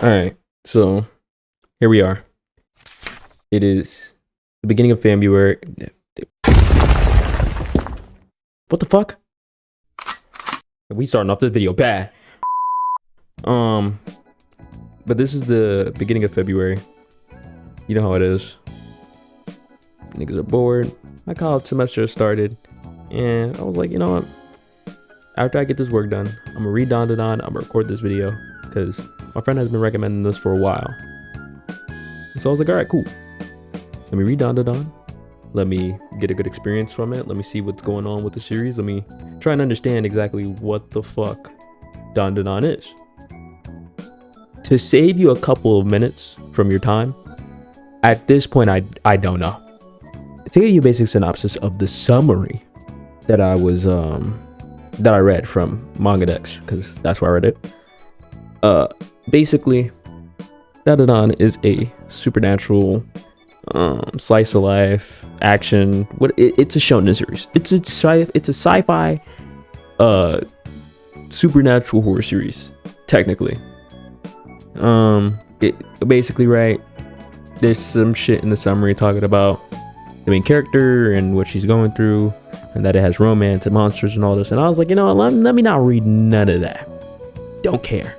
All right, so here we are. It is the beginning of February. What the fuck? We starting off this video bad. But this is the beginning of February. You know how it is. Niggas are bored. My college semester has started, and I was like, you know what? After I get this work done, I'm gonna read Dandadan. I'm gonna record this video because my friend has been recommending this for a while. And so I was like, all right, cool. Let me read Dandadan. Let me get a good experience from it. Let me see what's going on with the series. Let me try and understand exactly what the fuck Dandadan is. To save you a couple of minutes from your time, at this point, I don't know. To give you a basic synopsis of the summary that I was that I read from Manga because that's where I read it. Basically, Dandadan is a supernatural slice of life action. It's a shonen series. It's a sci-fi supernatural horror series, technically. It basically, right, there's some shit in the summary talking about the main character and what she's going through, and that it has romance and monsters and all this. And I was like, you know what, let me not read none of that. Don't care.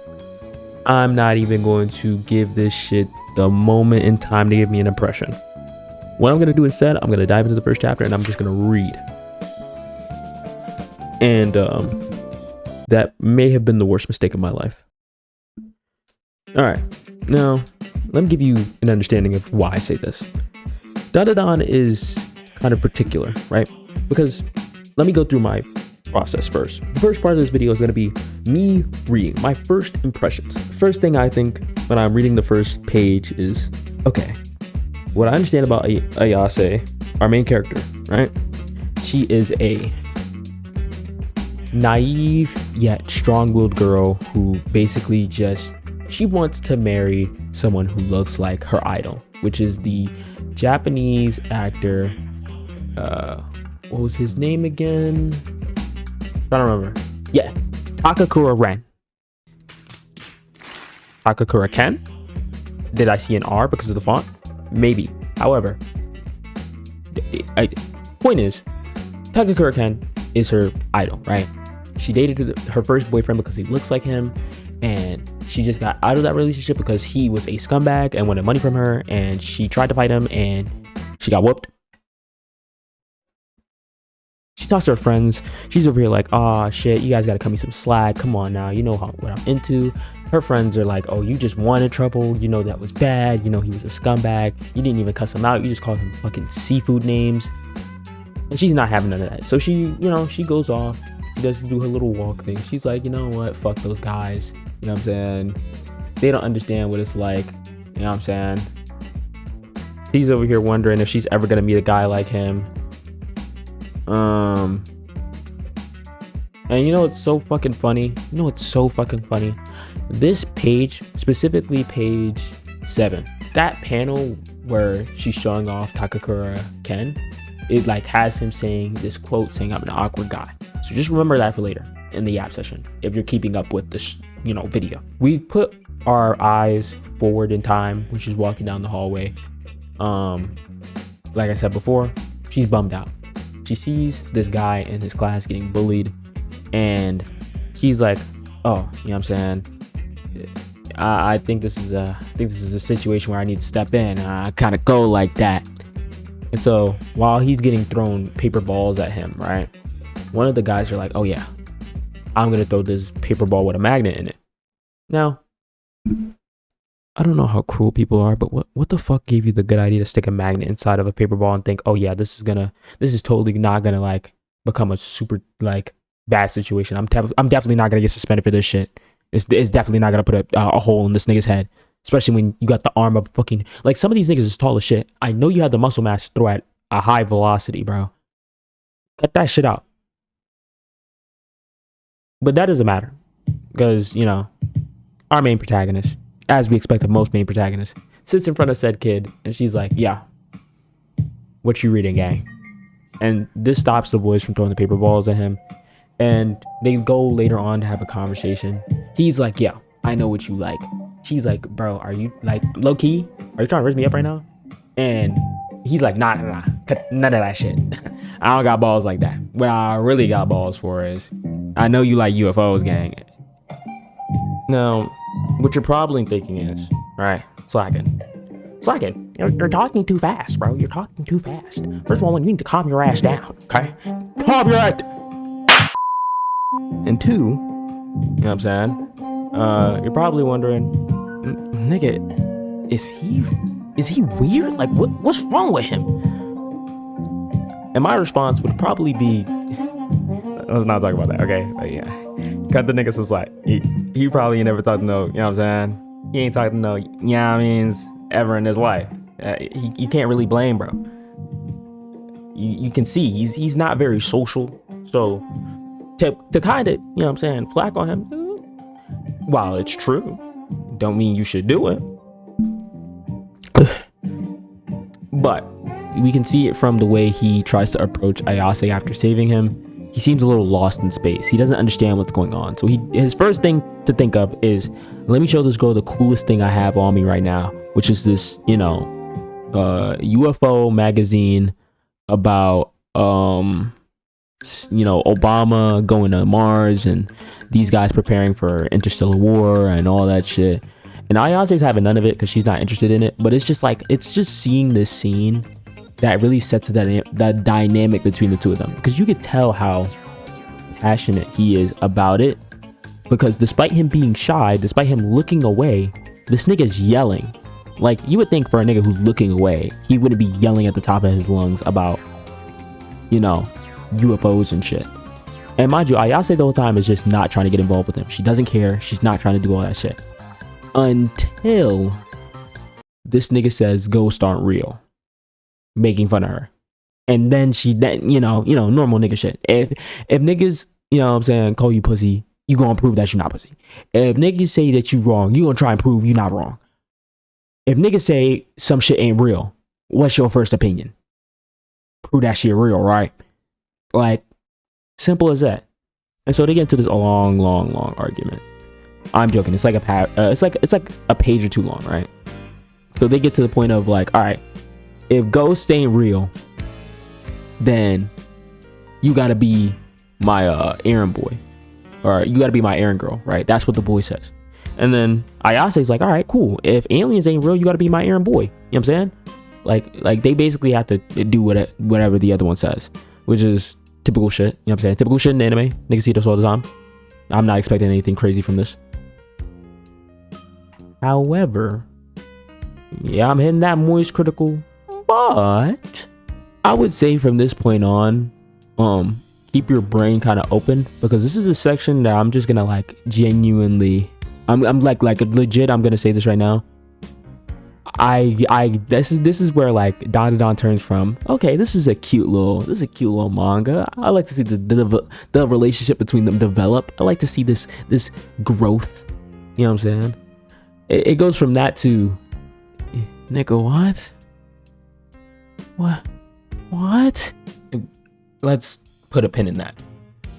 I'm not even going to give this shit the moment in time to give me an impression. What I'm going to do instead, I'm going to dive into the first chapter and I'm just going to read. And that may have been the worst mistake of my life. All right, now let me give you an understanding of why I say this. Dandadan is kind of particular, right? Because let me go through my process first. The first part of this video is going to be me reading my first impressions. The first thing I think when I'm reading the first page is, okay, what I understand about Ayase, our main character, right? She is a naive yet strong-willed girl who basically she wants to marry someone who looks like her idol, which is the Japanese actor, what was his name again? I don't remember. Yeah, Takakura Ren. Takakura Ken? Did I see an R because of the font? Maybe. However, point is, Takakura Ken is her idol, right? She dated her first boyfriend because he looks like him, and she just got out of that relationship because he was a scumbag and wanted money from her, and she tried to fight him and she got whooped. She talks to her friends. She's over here like, oh shit, you guys gotta cut me some slack. Come on now, you know what I'm into. Her friends are like, oh, you just wanted trouble. You know that was bad. You know he was a scumbag. You didn't even cuss him out. You just called him fucking seafood names. And she's not having none of that. So she goes off. She does do her little walk thing. She's like, you know what? Fuck those guys. You know what I'm saying? They don't understand what it's like. You know what I'm saying? She's over here wondering if she's ever gonna meet a guy like him. And you know what's so fucking funny? This page, specifically page 7, that panel where she's showing off Takakura Ken, it like has him saying this quote saying, I'm an awkward guy. So just remember that for later in the app session if you're keeping up with this video. We put our eyes forward in time when she's walking down the hallway. Like I said before, she's bummed out. She sees this guy in his class getting bullied, and she's like, oh, you know what I'm saying, I think this is a situation where I need to step in. I kind of go like that. And so while he's getting thrown paper balls at him, right, one of the guys are like, oh yeah, I'm gonna throw this paper ball with a magnet in it. Now, I don't know how cruel people are, but what the fuck gave you the good idea to stick a magnet inside of a paper ball and think, oh yeah, this is totally not gonna like become a super like bad situation. I'm definitely not gonna get suspended for this shit. It's definitely not gonna put a hole in this nigga's head, especially when you got the arm of fucking, like, some of these niggas is tall as shit. I know you have the muscle mass to throw at a high velocity, bro. Cut that shit out. But that doesn't matter because, our main protagonist, as we expect of most main protagonists, sits in front of said kid and she's like, yeah, what you reading, gang? And this stops the boys from throwing the paper balls at him. And they go later on to have a conversation. He's like, yeah, I know what you like. she's like, bro, are you like low key? Are you trying to raise me up right now? And he's like, nah, none of that shit. I don't got balls like that. What I really got balls for is, I know you like UFOs, gang. Now, what you're probably thinking is, Right, slacking. You're talking too fast, bro. You're talking too fast. First of all, you need to calm your ass down, okay? Calm your ass. and two, you know what I'm saying? You're probably wondering, Nigga, is he weird? Like, what's wrong with him? and my response would probably be, let's not talk about that, okay? Like, yeah, cut the nigga some slack. He probably ain't never talked to no, you know what I'm saying? He ain't talked to no, you know what I mean, ever in his life. You can't really blame, bro. You can see he's not very social. So to kind of, you know what I'm saying, flack on him, while it's true, don't mean you should do it. But we can see it from the way he tries to approach Ayase after saving him. He seems a little lost in space. He doesn't understand what's going on. So his first thing to think of is, let me show this girl the coolest thing I have on me right now, which is this, you know, UFO magazine about you know, Obama going to Mars and these guys preparing for interstellar war and all that shit. And Ayase's having none of it because she's not interested in it. But it's just like, it's just seeing this scene that really sets that dynamic between the two of them, because you could tell how passionate he is about it. Because despite him being shy, despite him looking away, this nigga's yelling. Like, you would think for a nigga who's looking away, he wouldn't be yelling at the top of his lungs about, you know, UFOs and shit. And mind you, Ayase the whole time is just not trying to get involved with him. She doesn't care. She's not trying to do all that shit. Until this nigga says ghosts aren't real, making fun of her. And then you know, normal nigga shit. If niggas, you know what I'm saying, call you pussy, you gonna prove that you're not pussy. If niggas say that you wrong, you gonna try and prove you not wrong. If niggas say some shit ain't real, what's your first opinion? Prove that shit real, right? Like, simple as that. And so they get into this long argument. I'm joking. It's like a page or two long, right? So they get to the point of like, all right, if ghosts ain't real, then you gotta be my errand boy, or you gotta be my errand girl, right? That's what the boy says. And then Ayase's like, all right, cool. If aliens ain't real, you gotta be my errand boy. You know what I'm saying? Like they basically have to do whatever the other one says, which is typical shit. You know what I'm saying? Typical shit in anime. Niggas see this all the time. I'm not expecting anything crazy from this. However, yeah, I'm hitting that moist critical, but I would say from this point on, keep your brain kind of open, because this is a section that I'm just gonna like genuinely, I'm like legit, I'm gonna say this right now. This is where like Dandadan turns from, okay, this is a cute little manga. I like to see the relationship between them develop. I like to see this growth. You know what I'm saying? It goes from that to, nigga, what? Let's put a pin in that.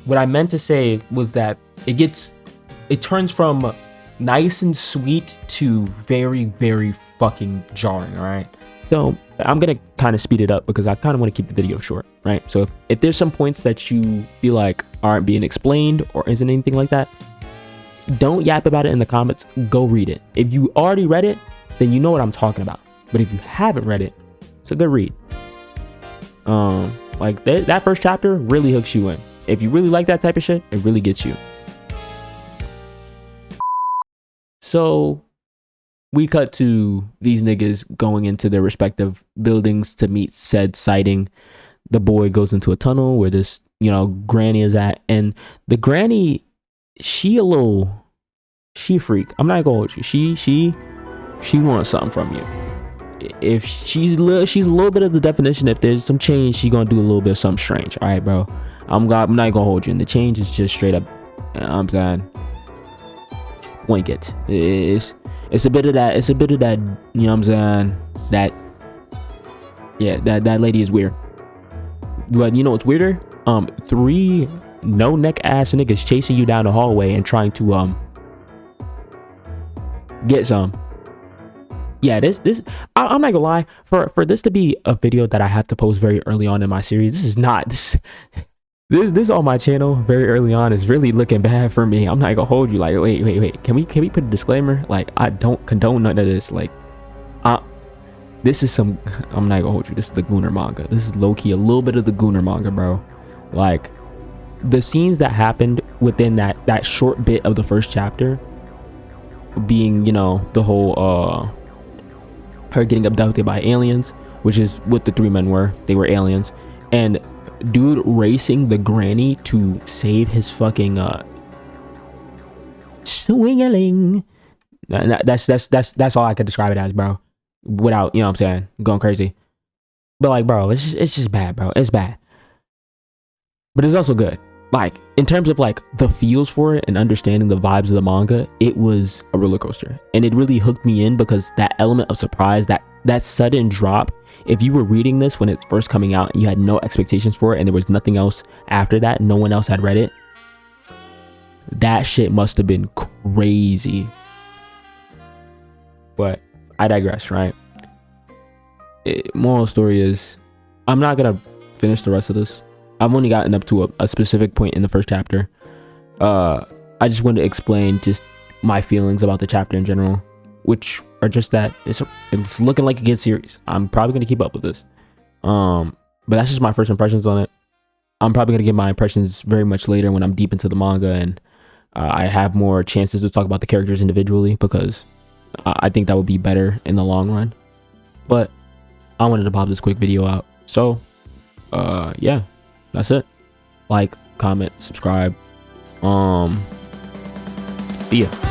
What I meant to say was that it turns from nice and sweet to very, very fucking jarring, all right? So I'm gonna kind of speed it up because I kind of want to keep the video short, right? So if there's some points that you feel like aren't being explained or isn't anything like that, don't yap about it in the comments. Go read it. If you already read it, then you know what I'm talking about. But if you haven't read it, it's a good read. Like that first chapter really hooks you in. If you really like that type of shit, it really gets you. So we cut to these niggas going into their respective buildings to meet said sighting. The boy goes into a tunnel where this, you know, granny is at, and the granny, she freak. I'm not gonna hold you. She wants something from you. If she's a little bit of the definition. If there's some change, she gonna do a little bit of something strange. All right, bro. I'm not gonna hold you. And the change is just straight up. I'm saying, blink it. It's a bit of that. It's a bit of that. You know what I'm saying? That. Yeah, that lady is weird. But you know what's weirder? 3 no neck ass niggas chasing you down the hallway and trying to Get some. Yeah, I'm not gonna lie, for this to be a video that I have to post very early on in my series, this is not this on my channel very early on is really looking bad for me. I'm not gonna hold you. Like, wait, can we put a disclaimer? Like, I don't condone none of this. Like, this is some, I'm not gonna hold you, this is the Gunner manga. This is low-key a little bit of the Gunner manga, bro. Like, the scenes that happened within that short bit of the first chapter, being, you know, the whole her getting abducted by aliens, which is what the 3 men were. They were aliens. And dude racing the granny to save his fucking swingeling. That's all I could describe it as, bro, without, you know what I'm saying, going crazy. But like, bro, it's just bad, bro. It's bad, but it's also good. Like, in terms of like the feels for it and understanding the vibes of the manga, it was a roller coaster, and it really hooked me in because that element of surprise, that sudden drop, if you were reading this when it's first coming out and you had no expectations for it and there was nothing else after that, no one else had read it, that shit must have been crazy. But I digress, right? Moral story is, I'm not gonna finish the rest of this. I've only gotten up to a specific point in the first chapter. I just wanted to explain just my feelings about the chapter in general, which are just that it's looking like a good series. I'm probably gonna keep up with this. But that's just my first impressions on it. I'm probably gonna give my impressions very much later when I'm deep into the manga and I have more chances to talk about the characters individually, because I think that would be better in the long run. But I wanted to pop this quick video out. So yeah, that's it. Like, comment, subscribe. See ya.